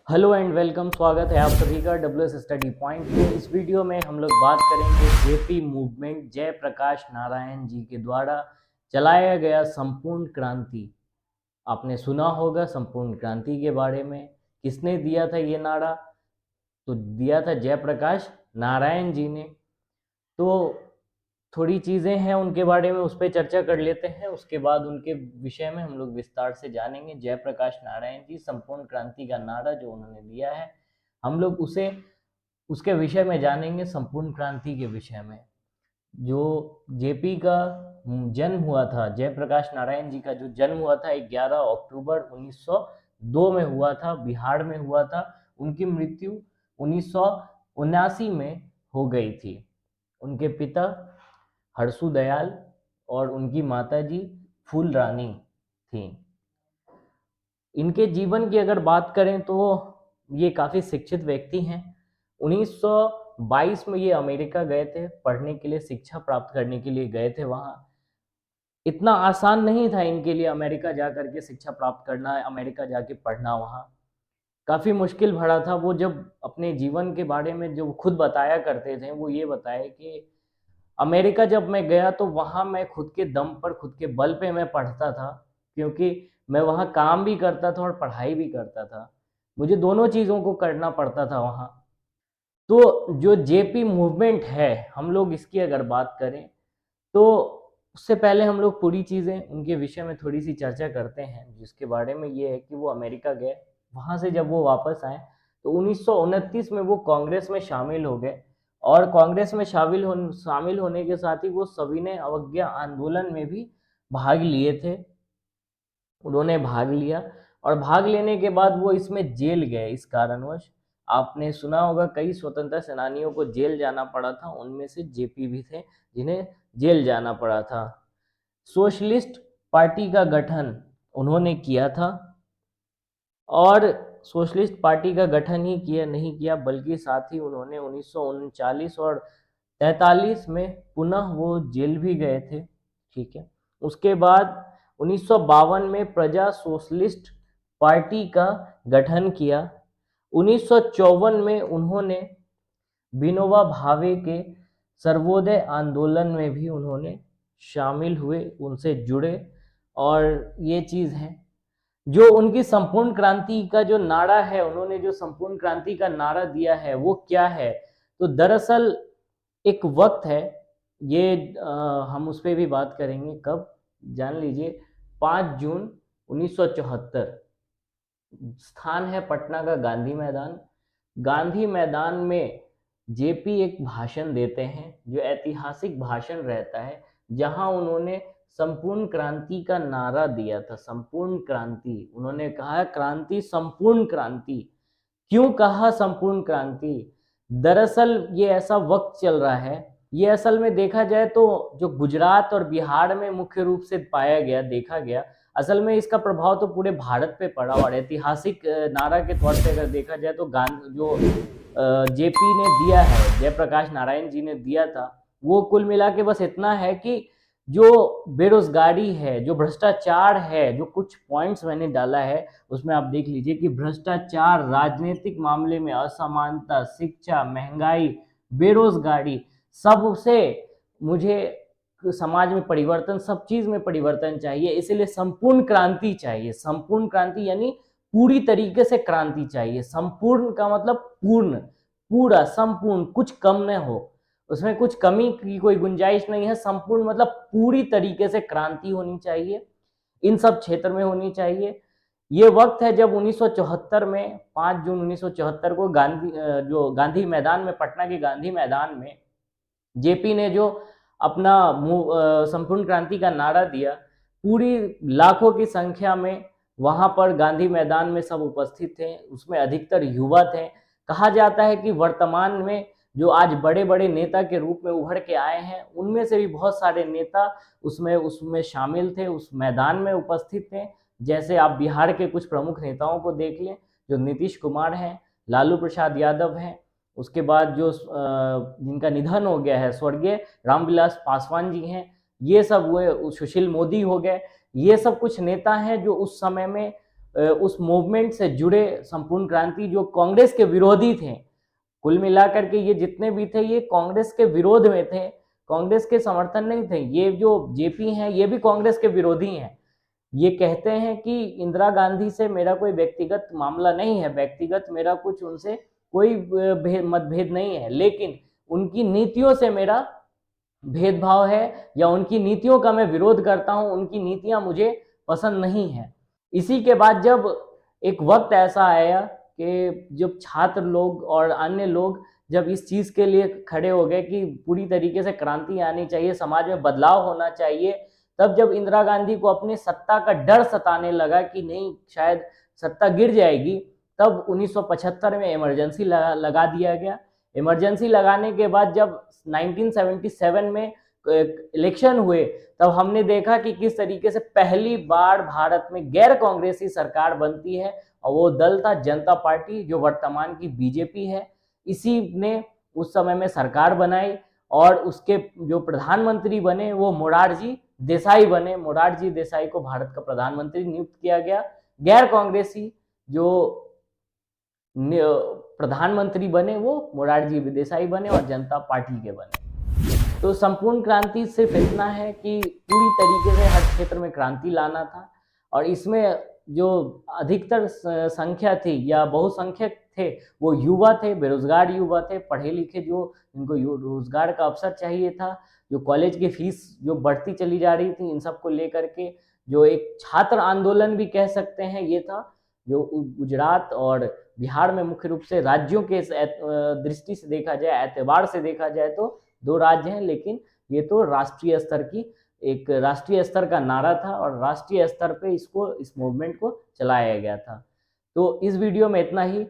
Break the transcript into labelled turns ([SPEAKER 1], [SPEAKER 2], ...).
[SPEAKER 1] Hello and welcome. स्वागत है आप सभी का डब्ल्यूएस स्टडी पॉइंट में। इस वीडियो में हम लोग बात करेंगे जेपी मूवमेंट, जयप्रकाश नारायण जी के द्वारा चलाया गया संपूर्ण क्रांति। आपने सुना होगा संपूर्ण क्रांति के बारे में। किसने दिया था ये नारा? तो दिया था जयप्रकाश नारायण जी ने। तो थोड़ी चीज़ें हैं उनके बारे में, उस पर चर्चा कर लेते हैं। उसके बाद उनके विषय में हम लोग विस्तार से जानेंगे। जयप्रकाश नारायण जी, संपूर्ण क्रांति का नारा जो उन्होंने दिया है, हम लोग उसे उसके विषय में जानेंगे। संपूर्ण क्रांति के विषय में जो जेपी का जन्म हुआ था, जयप्रकाश नारायण जी का जो जन्म हुआ था 11 अक्टूबर 1902 में हुआ था, बिहार में हुआ था। उनकी मृत्यु 1979 में हो गई थी। उनके पिता हरसू दयाल और उनकी माताजी फूल रानी थी। इनके जीवन की अगर बात करें तो ये काफ़ी शिक्षित व्यक्ति हैं। 1922 में ये अमेरिका गए थे पढ़ने के लिए, शिक्षा प्राप्त करने के लिए गए थे वहाँ। इतना आसान नहीं था इनके लिए अमेरिका जा कर के शिक्षा प्राप्त करना, अमेरिका जाके पढ़ना। वहाँ काफ़ी मुश्किल भरा था। वो जब अपने जीवन के बारे में जो खुद बताया करते थे, वो ये बताए कि अमेरिका जब मैं गया तो वहाँ मैं खुद के दम पर, खुद के बल पे मैं पढ़ता था, क्योंकि मैं वहाँ काम भी करता था और पढ़ाई भी करता था। मुझे दोनों चीज़ों को करना पड़ता था वहाँ। तो जो जेपी मूवमेंट है, हम लोग इसकी अगर बात करें तो उससे पहले हम लोग पूरी चीज़ें उनके विषय में थोड़ी सी चर्चा करते हैं। जिसके बारे में ये है कि वो अमेरिका गए, वहाँ से जब वो वापस आए तो 1929 में वो कांग्रेस में शामिल हो गए। और कांग्रेस में शामिल होने के साथ ही वो सविनय अवज्ञा आंदोलन में भी भाग लिए थे। उन्होंने भाग लिया और भाग लेने के बाद वो इसमें जेल गए। इस कारणवश आपने सुना होगा कई स्वतंत्रता सेनानियों को जेल जाना पड़ा था, उनमें से जेपी भी थे जिन्हें जेल जाना पड़ा था। सोशलिस्ट पार्टी का गठन उन्होंने किया था, और सोशलिस्ट पार्टी का गठन ही किया नहीं किया बल्कि साथ ही उन्होंने 1939 और 43 में पुनः वो जेल भी गए थे। ठीक है। उसके बाद 1952 में प्रजा सोशलिस्ट पार्टी का गठन किया। 1954 में उन्होंने विनोबा भावे के सर्वोदय आंदोलन में भी उन्होंने शामिल हुए, उनसे जुड़े। और ये चीज़ है जो उनकी संपूर्ण क्रांति का जो नारा है, उन्होंने जो संपूर्ण क्रांति का नारा दिया है वो क्या है? तो दरअसल एक वक्त है, ये हम उस पर भी बात करेंगे। कब? जान लीजिए, 5 जून 1974। स्थान है पटना का गांधी मैदान। गांधी मैदान में जेपी एक भाषण देते हैं जो ऐतिहासिक भाषण रहता है, जहां उन्होंने संपूर्ण क्रांति का नारा दिया था। संपूर्ण क्रांति, उन्होंने कहा क्रांति, संपूर्ण क्रांति। क्यों कहा संपूर्ण क्रांति? दरअसल ये ऐसा वक्त चल रहा है, ये असल में देखा जाए तो जो गुजरात और बिहार में मुख्य रूप से पाया गया, देखा गया, असल में इसका प्रभाव तो पूरे भारत पे पड़ा। और ऐतिहासिक नारा के तौर पे अगर देखा जाए तो जो जेपी ने दिया है, जयप्रकाश नारायण जी ने दिया था, वो कुल मिला के बस इतना है कि जो बेरोजगारी है, जो भ्रष्टाचार है, जो कुछ पॉइंट्स मैंने डाला है उसमें आप देख लीजिए कि भ्रष्टाचार, राजनीतिक मामले में असमानता, शिक्षा, महंगाई, बेरोजगारी, सबसे मुझे समाज में परिवर्तन, सब चीज में परिवर्तन चाहिए। इसलिए संपूर्ण क्रांति चाहिए। संपूर्ण क्रांति यानी पूरी तरीके से क्रांति चाहिए। संपूर्ण का मतलब पूर्ण, पूरा, संपूर्ण, कुछ कम न हो, उसमें कुछ कमी की कोई गुंजाइश नहीं है। संपूर्ण मतलब पूरी तरीके से क्रांति होनी चाहिए, इन सब क्षेत्र में होनी चाहिए। ये वक्त है जब 1974 में, 5 जून 1974 को जो गांधी मैदान में, पटना के गांधी मैदान में जेपी ने जो अपना संपूर्ण क्रांति का नारा दिया, पूरी लाखों की संख्या में वहां पर गांधी मैदान में सब उपस्थित थे। उसमें अधिकतर युवा थे। कहा जाता है कि वर्तमान में जो आज बड़े बड़े नेता के रूप में उभर के आए हैं, उनमें से भी बहुत सारे नेता उसमें शामिल थे, उस मैदान में उपस्थित थे। जैसे आप बिहार के कुछ प्रमुख नेताओं को देख लें, जो नीतीश कुमार हैं, लालू प्रसाद यादव हैं, उसके बाद जो जिनका निधन हो गया है, स्वर्गीय रामविलास पासवान जी हैं, ये सब हुए, सुशील मोदी हो गए। ये सब कुछ नेता हैं जो उस समय में उस मूवमेंट से जुड़े संपूर्ण क्रांति जो कांग्रेस के विरोधी थे, कुल मिलाकर के ये जितने भी थे ये कांग्रेस के विरोध में थे, कांग्रेस के समर्थन नहीं थे। ये जो जेपी हैं ये भी कांग्रेस के विरोधी हैं। ये कहते हैं कि इंदिरा गांधी से मेरा कोई व्यक्तिगत मामला नहीं है, व्यक्तिगत मेरा कुछ उनसे कोई मतभेद नहीं है, लेकिन उनकी नीतियों से मेरा भेदभाव है या उनकी नीतियों का मैं विरोध करता हूं, उनकी नीतियां मुझे पसंद नहीं है। इसी के बाद जब एक वक्त ऐसा आया कि जब छात्र लोग और अन्य लोग जब इस चीज के लिए खड़े हो गए कि पूरी तरीके से क्रांति आनी चाहिए, समाज में बदलाव होना चाहिए, तब जब इंदिरा गांधी को अपने सत्ता का डर सताने लगा कि नहीं शायद सत्ता गिर जाएगी, तब 1975 में इमरजेंसी लगा दिया गया। इमरजेंसी लगाने के बाद जब 1977 में इलेक्शन हुए, तब हमने देखा कि किस तरीके से पहली बार भारत में गैर कांग्रेसी सरकार बनती है, और वो दल था जनता पार्टी जो वर्तमान की बीजेपी है। इसी ने उस समय में सरकार बनाई और उसके जो प्रधानमंत्री बने वो मोरारजी देसाई बने। मोरारजी देसाई को भारत का प्रधानमंत्री नियुक्त किया गया। गैर कांग्रेसी जो प्रधानमंत्री बने वो मोरारजी देसाई बने और जनता पार्टी के बने। तो संपूर्ण क्रांति सिर्फ इतना है कि पूरी तरीके से हर क्षेत्र में क्रांति लाना था, और इसमें जो अधिकतर संख्या थी या बहुसंख्यक थे वो युवा थे, बेरोजगार युवा थे, पढ़े लिखे जो जिनको रोजगार का अवसर चाहिए था, जो कॉलेज की फीस जो बढ़ती चली जा रही थी, इन सबको लेकर के जो एक छात्र आंदोलन भी कह सकते हैं ये था, जो गुजरात और बिहार में मुख्य रूप से राज्यों के दृष्टि से देखा जाए, एतबार से देखा जाए तो दो राज्य हैं, लेकिन ये तो राष्ट्रीय स्तर की एक राष्ट्रीय स्तर का नारा था और राष्ट्रीय स्तर पे इस मूवमेंट को चलाया गया था। तो इस वीडियो में इतना ही।